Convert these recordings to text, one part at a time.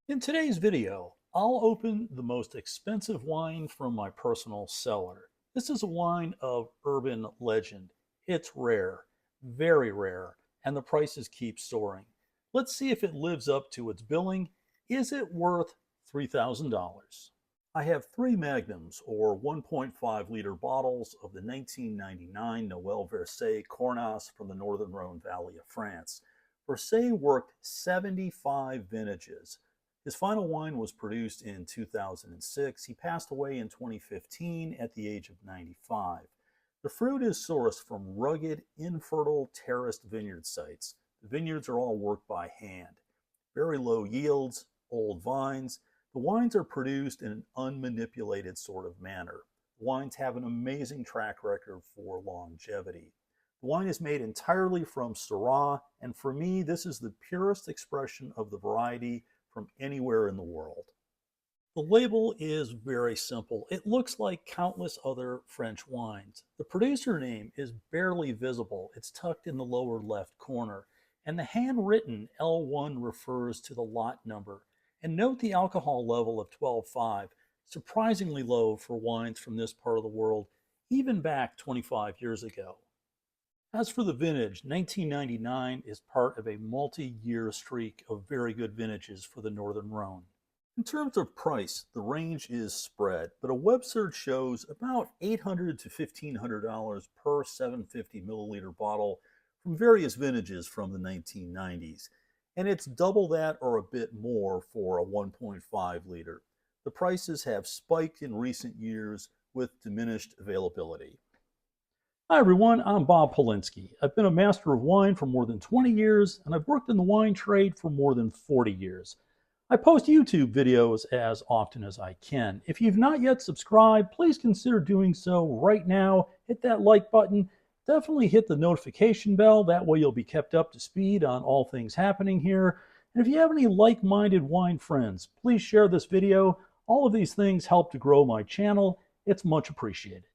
In today's video, I'll open the most expensive wine from my personal cellar. This is a wine of urban legend. It's rare, very rare, and the prices keep soaring. Let's see if it lives up to its billing. Is it worth $3,000? I have three magnums, or 1.5-liter bottles of the 1999 Noel Verset Cornas from the northern Rhone Valley of France. Verset worked 75 vintages. His final wine was produced in 2006. He passed away in 2015 at the age of 95. The fruit is sourced from rugged, infertile, terraced vineyard sites. The vineyards are all worked by hand. Very low yields, old vines. The wines are produced in an unmanipulated sort of manner. The wines have an amazing track record for longevity. The wine is made entirely from Syrah, and for me, this is the purest expression of the variety from anywhere in the world. The label is very simple. It looks like countless other French wines. The producer name is barely visible. It's tucked in the lower left corner, and the handwritten L1 refers to the lot number. And note the alcohol level of 12.5, surprisingly low for wines from this part of the world, even back 25 years ago. As for the vintage, 1999 is part of a multi-year streak of very good vintages for the Northern Rhone. In terms of price, the range is spread, but a web search shows about $800 to $1,500 per 750 milliliter bottle from various vintages from the 1990s, and it's double that or a bit more for a 1.5 liter. The prices have spiked in recent years with diminished availability. Hi everyone, I'm Bob Paulinski. I've been a master of wine for more than 20 years, and I've worked in the wine trade for more than 40 years. I post YouTube videos as often as I can. If you've not yet subscribed, please consider doing so right now. Hit that like button. Definitely hit the notification bell. That way you'll be kept up to speed on all things happening here. And if you have any like-minded wine friends, please share this video. All of these things help to grow my channel. It's much appreciated.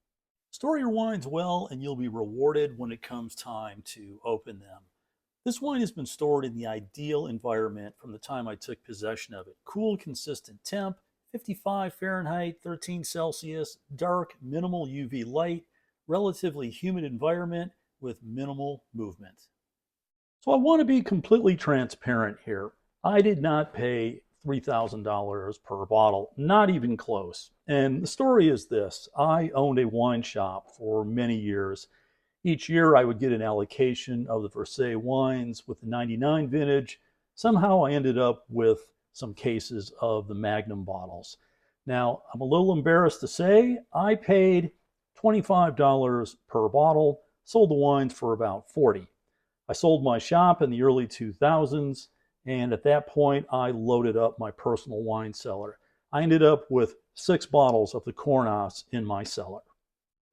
Store your wines well and you'll be rewarded when it comes time to open them. This wine has been stored in the ideal environment from the time I took possession of it. Cool, consistent temp, 55 Fahrenheit, 13 Celsius, dark, minimal UV light, relatively humid environment with minimal movement. So I want to be completely transparent here. I did not pay $3,000 per bottle, not even close. And the story is this: I owned a wine shop for many years. Each year I would get an allocation of the Verset wines with the 99 vintage. Somehow I ended up with some cases of the Magnum bottles. Now, I'm a little embarrassed to say I paid $25 per bottle, sold the wines for about $40. I sold my shop in the early 2000s. And at that point, I loaded up my personal wine cellar. I ended up with 6 bottles of the Cornas in my cellar.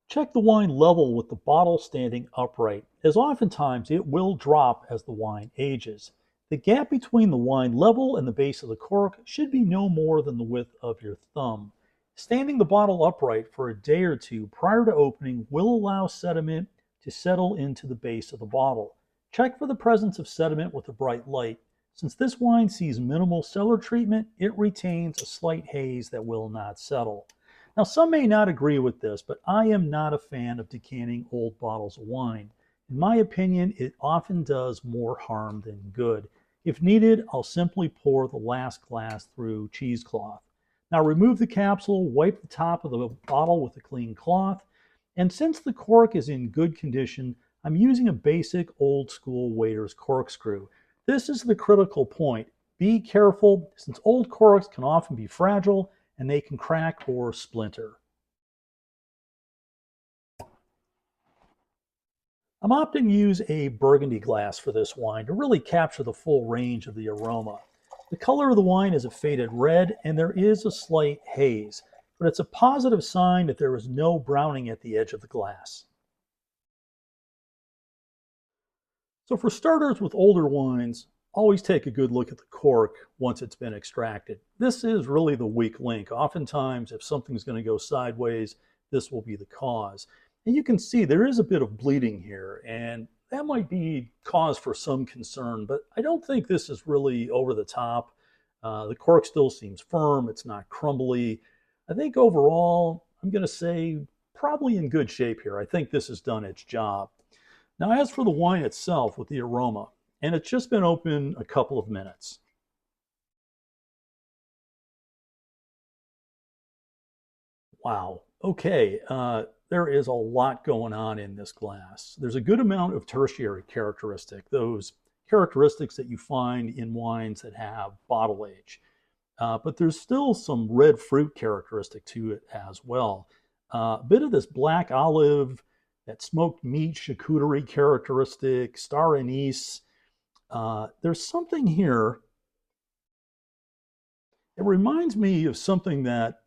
Check the wine level with the bottle standing upright, as oftentimes it will drop as the wine ages. The gap between the wine level and the base of the cork should be no more than the width of your thumb. Standing the bottle upright for a day or two prior to opening will allow sediment to settle into the base of the bottle. Check for the presence of sediment with a bright light. Since this wine sees minimal cellar treatment, it retains a slight haze that will not settle. Now, some may not agree with this, but I am not a fan of decanting old bottles of wine. In my opinion, it often does more harm than good. If needed, I'll simply pour the last glass through cheesecloth. Now, remove the capsule, wipe the top of the bottle with a clean cloth, and since the cork is in good condition, I'm using a basic old school waiter's corkscrew. This is the critical point. Be careful, since old corks can often be fragile and they can crack or splinter. I'm opting to use a burgundy glass for this wine to really capture the full range of the aroma. The color of the wine is a faded red and there is a slight haze, but it's a positive sign that there is no browning at the edge of the glass. So for starters with older wines, always take a good look at the cork once it's been extracted. This is really the weak link. Oftentimes, if something's going to go sideways, this will be the cause. And you can see there is a bit of bleeding here, and that might be cause for some concern, but I don't think this is really over the top. The cork still seems firm. It's not crumbly. I think overall, I'm going to say probably in good shape here. I think this has done its job. Now, as for the wine itself with the aroma, and it's just been open a couple of minutes. Wow. Okay. There is a lot going on in this glass. There's a good amount of tertiary characteristic, those characteristics that you find in wines that have bottle age. But there's still some red fruit characteristic to it as well. A bit of this black olive, that smoked meat charcuterie characteristic, star anise. There's something here. It reminds me of something that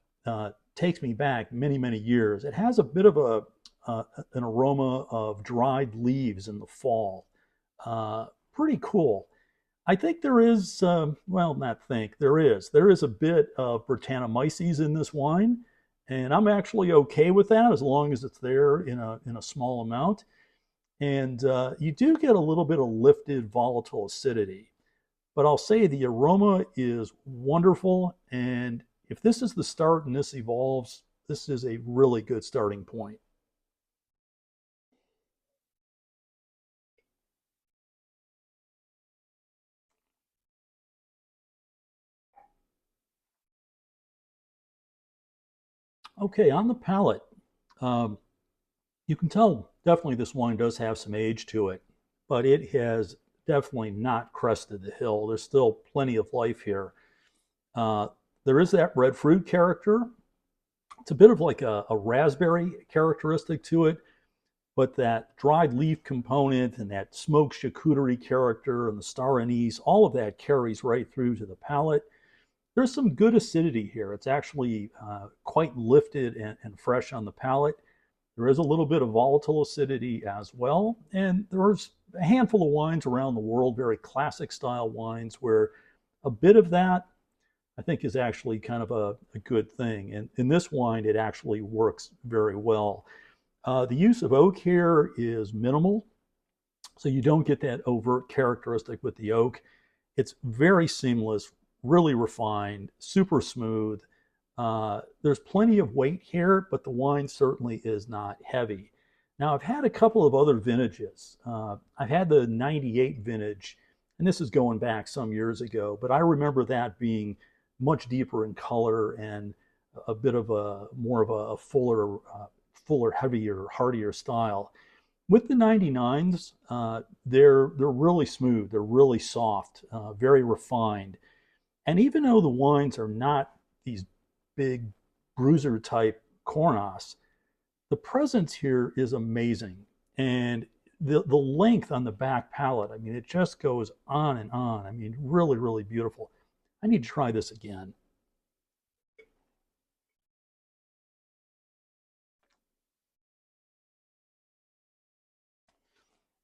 takes me back many, many years. It has a bit of an aroma of dried leaves in the fall. Pretty cool. I think there is, well, not think, there is a bit of Brettanomyces in this wine, and I'm actually okay with that as long as it's there in a small amount. And you do get a little bit of lifted volatile acidity. But I'll say the aroma is wonderful, and if this is the start and this evolves, this is a really good starting point. Okay, on the palate, um, you can tell definitely this wine does have some age to it, but it has definitely not crested the hill. There's still plenty of life here. Uh, there is that red fruit character. It's a bit of like a raspberry characteristic to it, but that dried leaf component and that smoked charcuterie character and the star anise, all of that carries right through to the palate. There's some good acidity here. It's actually quite lifted and fresh on the palate. There is a little bit of volatile acidity as well. And there's a handful of wines around the world, very classic style wines, where a bit of that I think is actually kind of a good thing. And in this wine, it actually works very well. The use of oak here is minimal, so you don't get that overt characteristic with the oak. It's very seamless, really refined, super smooth. There's plenty of weight here, but the wine certainly is not heavy. Now, I've had a couple of other vintages. I've had the 98 vintage, and this is going back some years ago, but I remember that being much deeper in color and a bit of a more of a fuller, heavier, heartier style. With the 99s, they're really smooth, they're really soft, very refined. And even though the wines are not these big bruiser type Cornas, the presence here is amazing. And the length on the back palate, I mean, it just goes on and on. I mean, really, really beautiful. I need to try this again.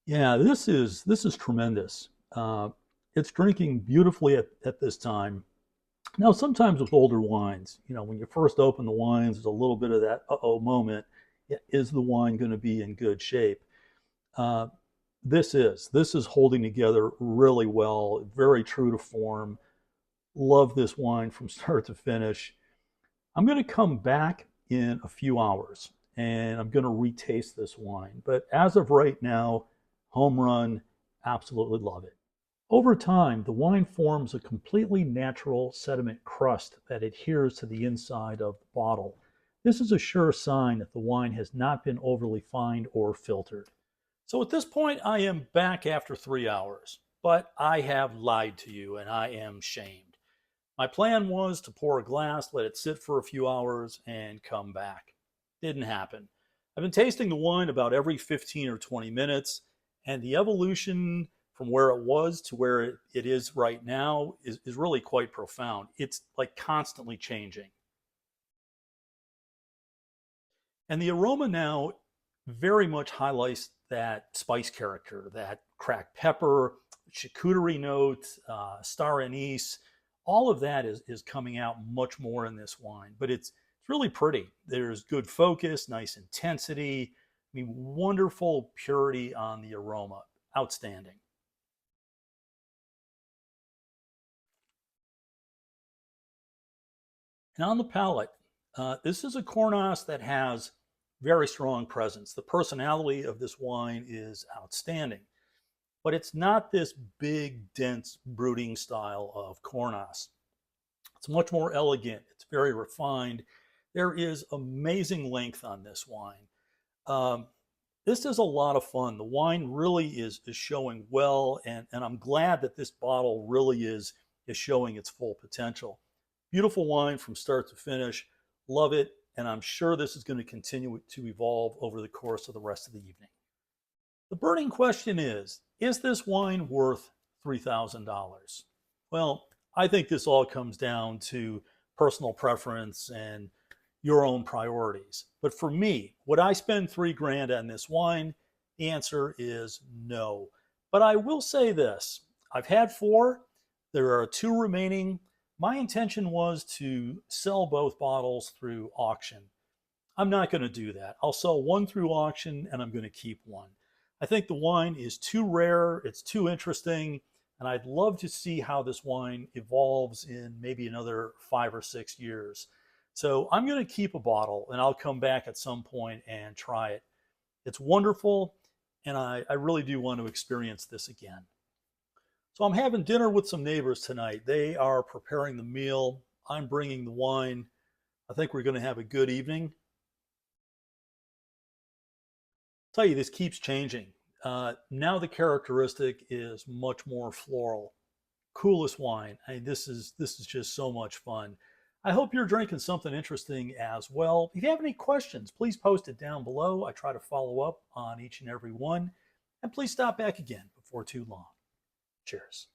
Yeah, this is tremendous. It's drinking beautifully at this time. Now, sometimes with older wines, when you first open the wines, there's a little bit of that uh-oh moment. Is the wine going to be in good shape? Uh, this is holding together really well, very true to form. Love this wine from start to finish. I'm going to come back in a few hours and I'm going to retaste this wine. But as of right now, home run, absolutely love it. Over time, the wine forms a completely natural sediment crust that adheres to the inside of the bottle. This is a sure sign that the wine has not been overly fined or filtered. So at this point, I am back after 3 hours, but I have lied to you and I am shamed. My plan was to pour a glass, let it sit for a few hours, and come back. Didn't happen. I've been tasting the wine about every 15 or 20 minutes, and the evolution from where it was to where it is right now is really quite profound. It's like constantly changing. And the aroma now very much highlights that spice character, that cracked pepper, charcuterie note, star anise. All of that is coming out much more in this wine, but it's really pretty. There's good focus, nice intensity. I mean, wonderful purity on the aroma. Outstanding. And on the palate, this is a Cornas that has very strong presence. The personality of this wine is outstanding, but it's not this big, dense, brooding style of Cornas. It's much more elegant. It's very refined. There is amazing length on this wine. Um, this is a lot of fun. The wine really is showing well, and I'm glad that this bottle really is showing its full potential. Beautiful wine from start to finish. Love it, and I'm sure this is going to continue to evolve over the course of the rest of the evening. The burning question is this wine worth $3,000? Well, I think this all comes down to personal preference and your own priorities. But for me, would I spend $3,000 on this wine? The answer is no. But I will say this, I've had four, there are two remaining. My intention was to sell both bottles through auction. I'm not going to do that. I'll sell one through auction and I'm going to keep one. I think the wine is too rare, it's too interesting, and I'd love to see how this wine evolves in maybe another 5 or 6 years. So I'm going to keep a bottle and I'll come back at some point and try it. It's wonderful, and I really do want to experience this again. So I'm having dinner with some neighbors tonight. They are preparing the meal. I'm bringing the wine. I think we're going to have a good evening. I'll tell you, this keeps changing. Now the characteristic is much more floral. Coolest wine. I mean, this is just so much fun. I hope you're drinking something interesting as well. If you have any questions, please post it down below. I try to follow up on each and every one. And please stop back again before too long. Cheers.